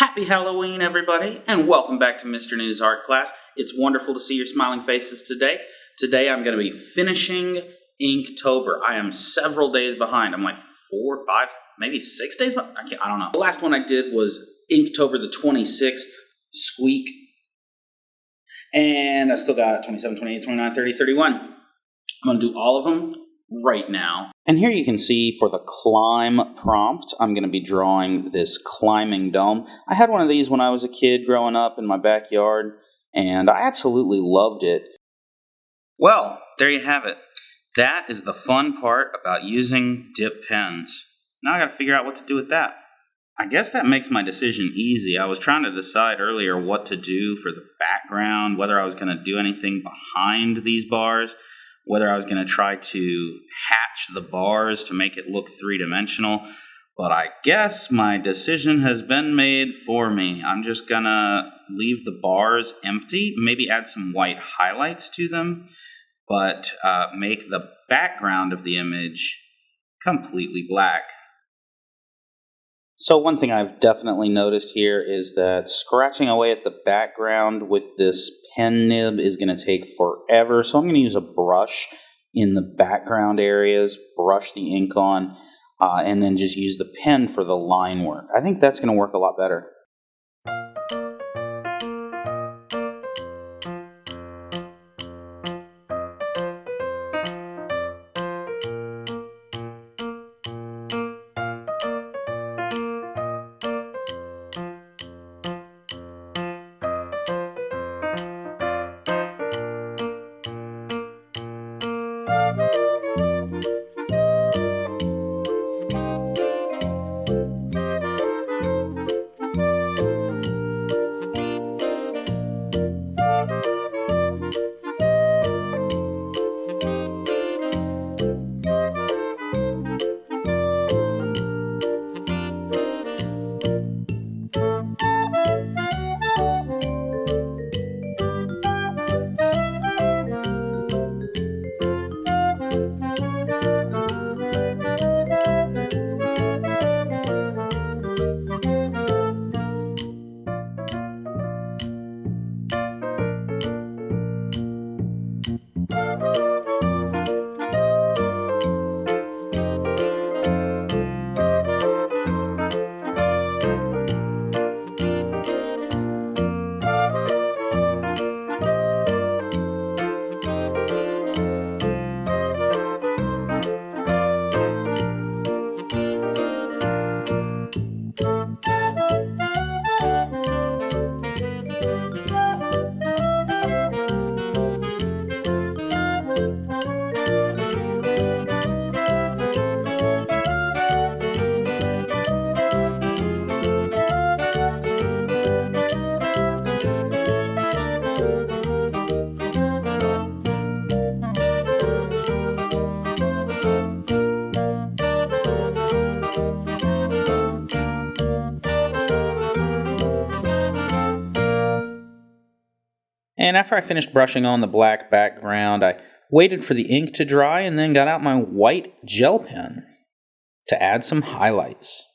Happy Halloween, everybody, and welcome back to Mr. News Art Class. It's wonderful to see your smiling faces today. Today I'm going to be finishing Inktober. I am several days behind. I'm like 4, 5, maybe 6 days behind. I don't know. The last one I did was Inktober the 26th, Squeak. And I still got 27, 28, 29, 30, 31. I'm going to do all of them right now. And here you can see for the climb prompt, I'm going to be drawing this climbing dome. I had one of these when I was a kid growing up in my backyard, and I absolutely loved it. Well, there you have it. That is the fun part about using dip pens. Now I got to figure out what to do with that. I guess that makes my decision easy. I was trying to decide earlier what to do for the background, whether I was going to do anything behind these bars, whether I was going to try to hatch the bars to make it look three-dimensional. But I guess my decision has been made for me. I'm just going to leave the bars empty, maybe add some white highlights to them, but make the background of the image completely black. So one thing I've definitely noticed here is that scratching away at the background with this pen nib is going to take forever. So I'm going to use a brush in the background areas, brush the ink on, and then just use the pen for the line work. I think that's going to work a lot better. And after I finished brushing on the black background, I waited for the ink to dry and then got out my white gel pen to add some highlights.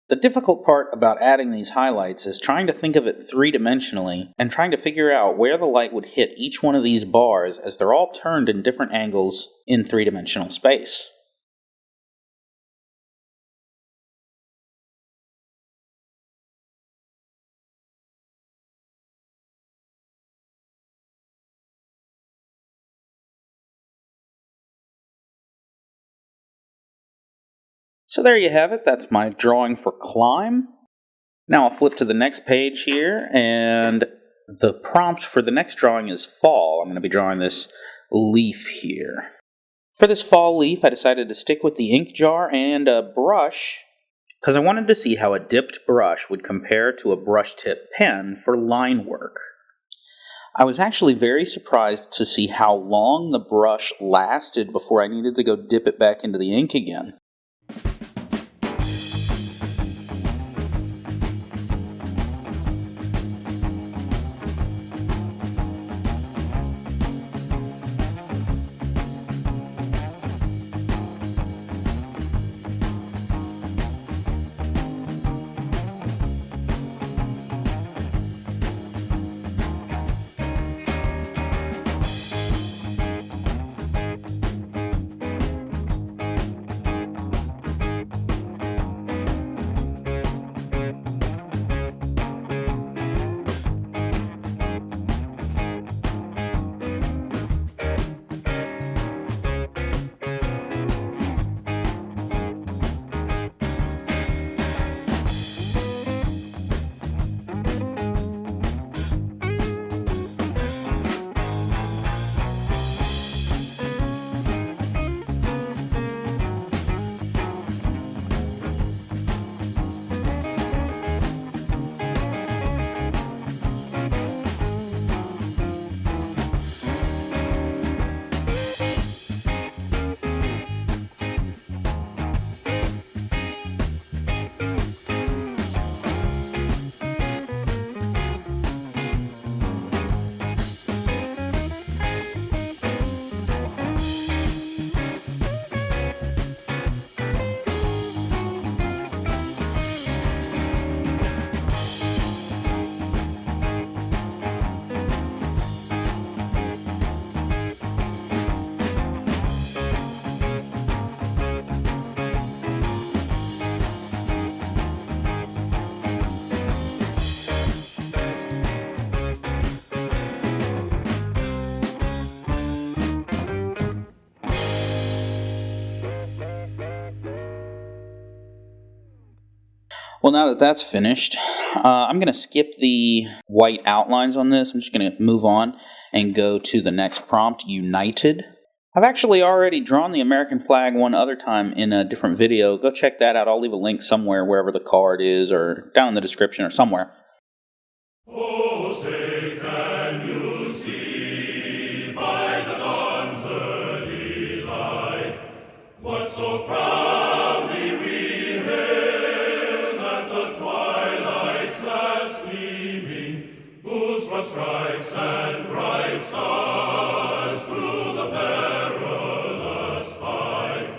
The difficult part about adding these highlights is trying to think of it three-dimensionally and trying to figure out where the light would hit each one of these bars as they're all turned in different angles in three-dimensional space. So there you have it. That's my drawing for Climb. Now I'll flip to the next page here, and the prompt for the next drawing is Fall. I'm going to be drawing this leaf here. For this fall leaf, I decided to stick with the ink jar and a brush because I wanted to see how a dipped brush would compare to a brush tip pen for line work. I was actually very surprised to see how long the brush lasted before I needed to go dip it back into the ink again. Well, now that that's finished, I'm going to skip the white outlines on this. I'm just going to move on and go to the next prompt, United. I've actually already drawn the American flag one other time in a different video. Go check that out. I'll leave a link somewhere, wherever the card is, or down in the description or somewhere. Oh, say can you see by the dawn's early light what so proudly we hailed at the twilight's last gleaming, whose broad stripes and bright stars through the perilous fight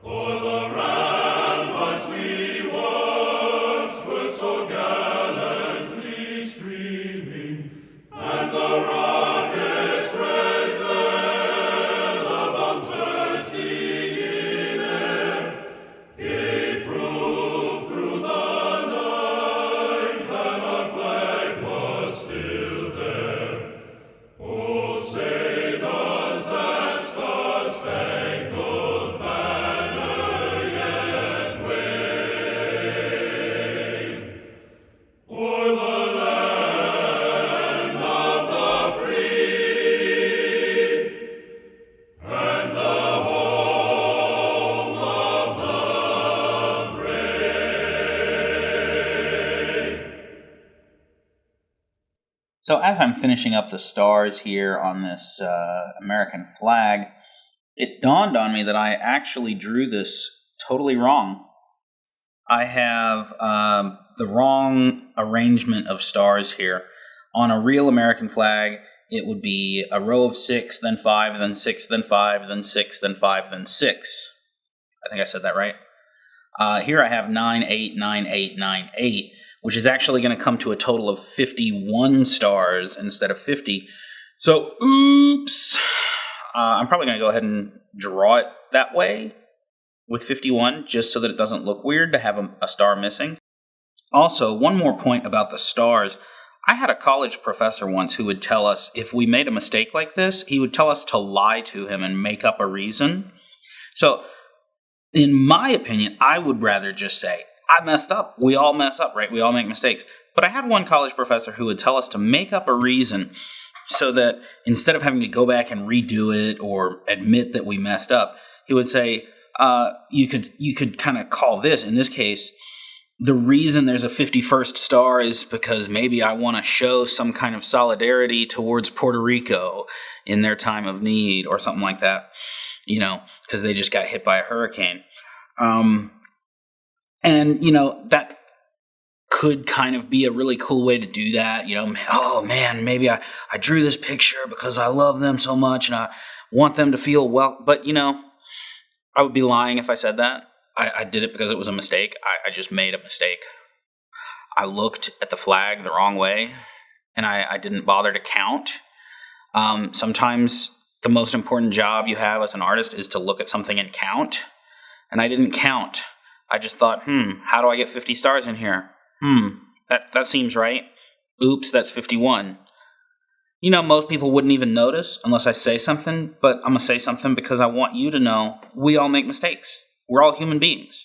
o'er the ramparts we watched were so gallantly streaming, and the rocket's red glare, the bombs bursting in air, gave proof through the night that our flag was still there. Oh, say does that star-spangled banner yet wave o'er the land of the free and the home of the brave? So as I'm finishing up the stars here on this American flag, it dawned on me that I actually drew this totally wrong. I have the wrong arrangement of stars here. On a real American flag, it would be a row of 6, then 5, then 6, then 5, then 6, then 5, then 6. I think I said that right. Here I have 9, 8, 9, 8, 9, 8, which is actually going to come to a total of 51 stars instead of 50. So, oops! I'm probably going to go ahead and draw it that way with 51, just so that it doesn't look weird to have a star missing. Also, one more point about the stars. I had a college professor once who would tell us if we made a mistake like this, he would tell us to lie to him and make up a reason. So, in my opinion, I would rather just say, I messed up. We all mess up, right? We all make mistakes. But I had one college professor who would tell us to make up a reason so that instead of having to go back and redo it or admit that we messed up, he would say, you could kind of call this, in this case, the reason there's a 51st star is because maybe I want to show some kind of solidarity towards Puerto Rico in their time of need or something like that, you know, because they just got hit by a hurricane. And, you know, that could kind of be a really cool way to do that. You know, oh man, maybe I drew this picture because I love them so much and I want them to feel well. But, you know, I would be lying if I said that. I did it because it was a mistake. I just made a mistake. I looked at the flag the wrong way, and I didn't bother to count. Sometimes the most important job you have as an artist is to look at something and count, and I didn't count. I just thought, how do I get 50 stars in here? That seems right. Oops, that's 51. You know, most people wouldn't even notice unless I say something, but I'm going to say something because I want you to know we all make mistakes. We're all human beings.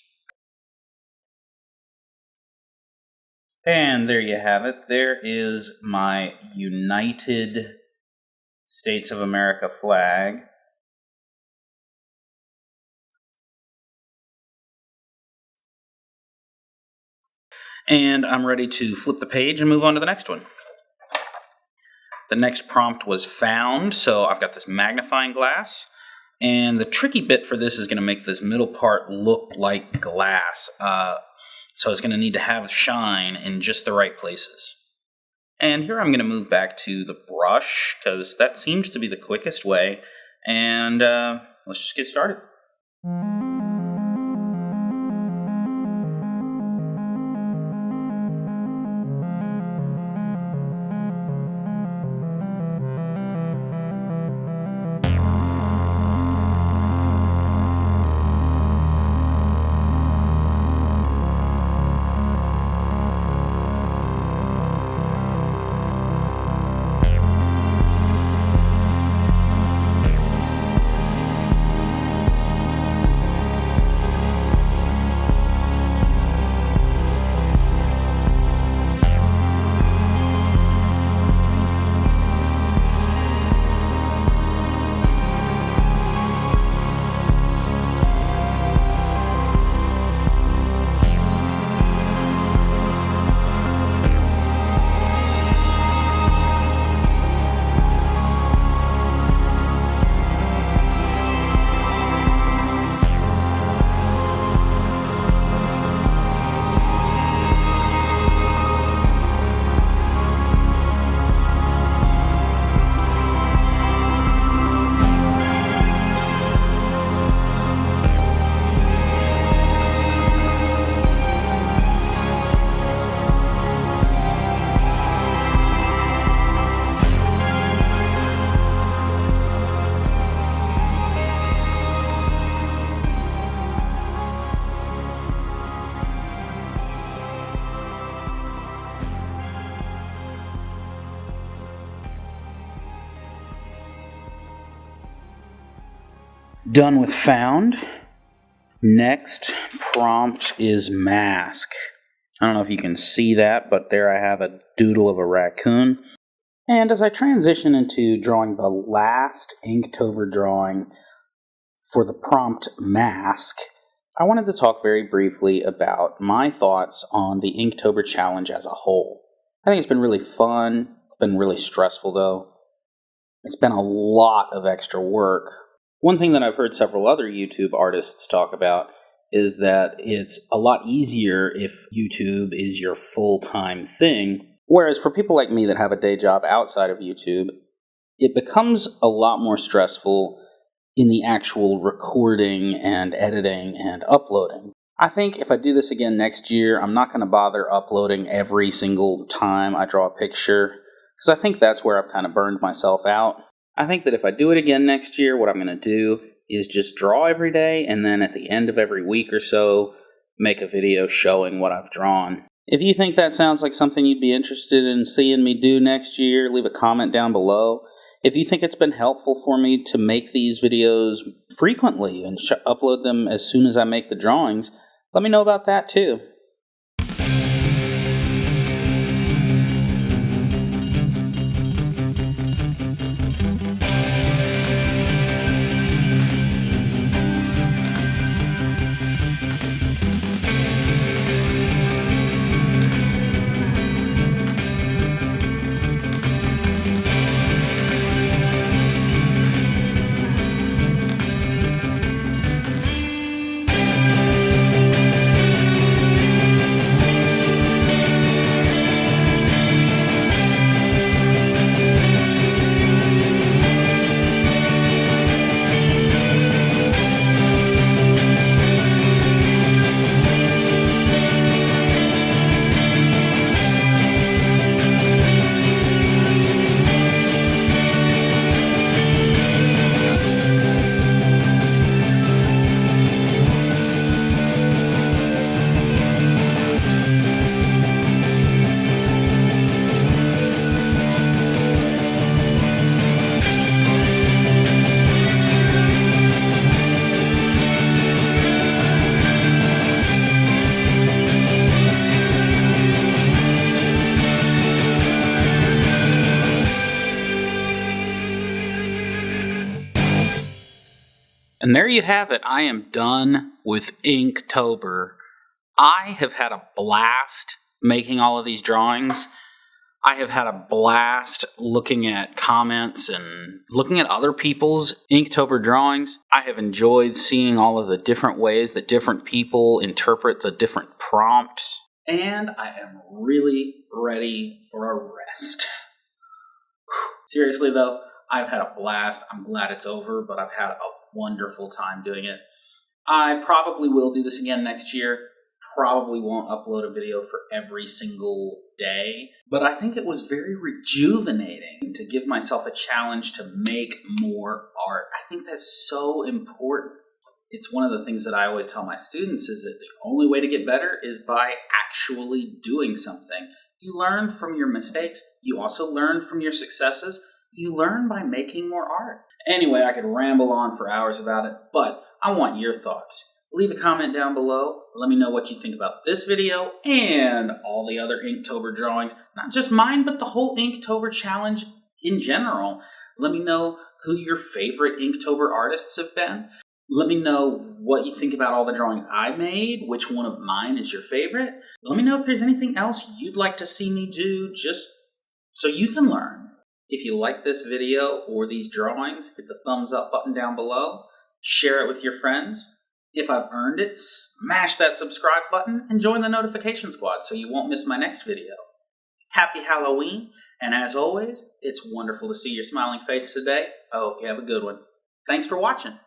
And there you have it. There is my United States of America flag. And I'm ready to flip the page and move on to the next one. The next prompt was found, so I've got this magnifying glass. And the tricky bit for this is going to make this middle part look like glass. So it's going to need to have shine in just the right places. And here I'm going to move back to the brush, because that seems to be the quickest way. And let's just get started. Done with found. Next prompt is mask. I don't know if you can see that, but there I have a doodle of a raccoon. And as I transition into drawing the last Inktober drawing for the prompt mask, I wanted to talk very briefly about my thoughts on the Inktober challenge as a whole. I think it's been really fun. It's been really stressful, though. It's been a lot of extra work. One thing that I've heard several other YouTube artists talk about is that it's a lot easier if YouTube is your full-time thing, whereas for people like me that have a day job outside of YouTube, it becomes a lot more stressful in the actual recording and editing and uploading. I think if I do this again next year, I'm not going to bother uploading every single time I draw a picture, because I think that's where I've kind of burned myself out. I think that if I do it again next year, what I'm going to do is just draw every day, and then at the end of every week or so, make a video showing what I've drawn. If you think that sounds like something you'd be interested in seeing me do next year, leave a comment down below. If you think it's been helpful for me to make these videos frequently and upload them as soon as I make the drawings, let me know about that too. And there you have it. I am done with Inktober. I have had a blast making all of these drawings. I have had a blast looking at comments and looking at other people's Inktober drawings. I have enjoyed seeing all of the different ways that different people interpret the different prompts. And I am really ready for a rest. Seriously though, I've had a blast. I'm glad it's over, but I've had a wonderful time doing it. I probably will do this again next year. Probably won't upload a video for every single day, but I think it was very rejuvenating to give myself a challenge to make more art. I think that's so important. It's one of the things that I always tell my students is that the only way to get better is by actually doing something. You learn from your mistakes. You also learn from your successes. You learn by making more art. Anyway, I could ramble on for hours about it, but I want your thoughts. Leave a comment down below. Let me know what you think about this video and all the other Inktober drawings. Not just mine, but the whole Inktober challenge in general. Let me know who your favorite Inktober artists have been. Let me know what you think about all the drawings I made, which one of mine is your favorite. Let me know if there's anything else you'd like to see me do, just so you can learn. If you like this video or these drawings, hit the thumbs up button down below. Share it with your friends. If I've earned it, smash that subscribe button and join the notification squad so you won't miss my next video. Happy Halloween, and as always, it's wonderful to see your smiling face today. I hope you have a good one. Thanks for watching.